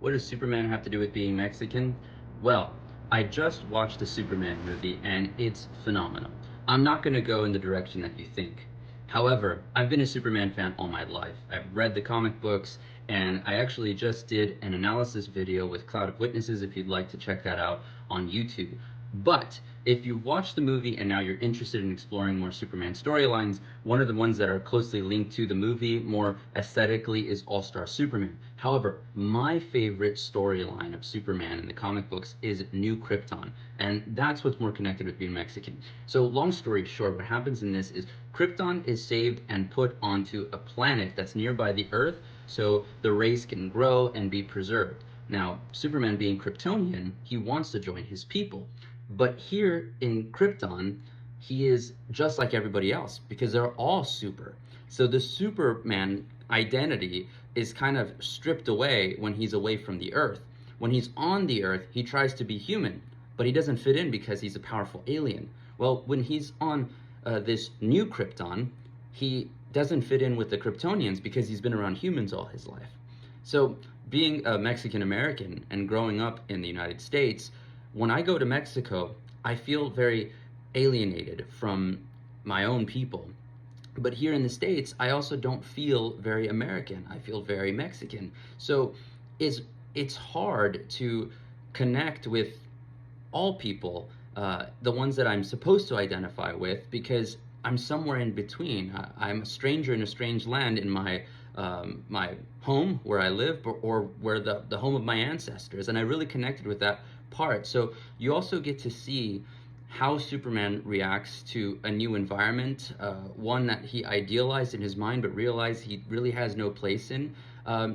What does Superman have to do with being Mexican? Well, I just watched the Superman movie and it's phenomenal. I'm not going to go in the direction that you think. However, I've been a Superman fan all my life. I've read the comic books and I actually just did an analysis video with Cloud of Witnesses if you'd like to check that out on YouTube. But if you watch the movie and now you're interested in exploring more Superman storylines, one of the ones that are closely linked to the movie more aesthetically is All Star Superman. However, my favorite storyline of Superman in the comic books is New Krypton, and that's what's more connected with being Mexican. So, long story short, what happens in this is Krypton is saved and put onto a planet that's nearby the Earth so the race can grow and be preserved. Now, Superman being Kryptonian, he wants to join his people. But here in Krypton, he is just like everybody else because they're all super. So the Superman identity is kind of stripped away when he's away from the Earth. When he's on the Earth, he tries to be human, but he doesn't fit in because he's a powerful alien. Well, when he's on this new Krypton, he doesn't fit in with the Kryptonians because he's been around humans all his life. So, being a Mexican American and growing up in the United States, when I go to Mexico, I feel very alienated from my own people. But here in the States, I also don't feel very American. I feel very Mexican. So it's hard to connect with all people, the ones that I'm supposed to identify with, because I'm somewhere in between. I'm a stranger in a strange land in my home where I live, or where the home of my ancestors, and I really connected with that part. So you also get to see how Superman reacts to a new environment, one that he idealized in his mind but realized he really has no place in.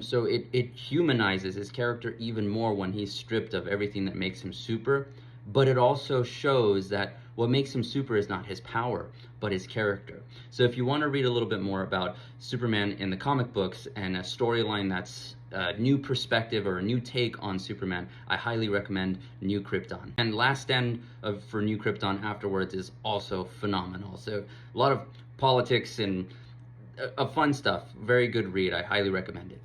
So it humanizes his character even more when he's stripped of everything that makes him super. But it also shows that what makes him super is not his power, but his character. So if you want to read a little bit more about Superman in the comic books and a storyline that's a new perspective or a new take on Superman, I highly recommend New Krypton. And Last Stand for New Krypton afterwards is also phenomenal. So a lot of politics and fun stuff. Very good read. I highly recommend it.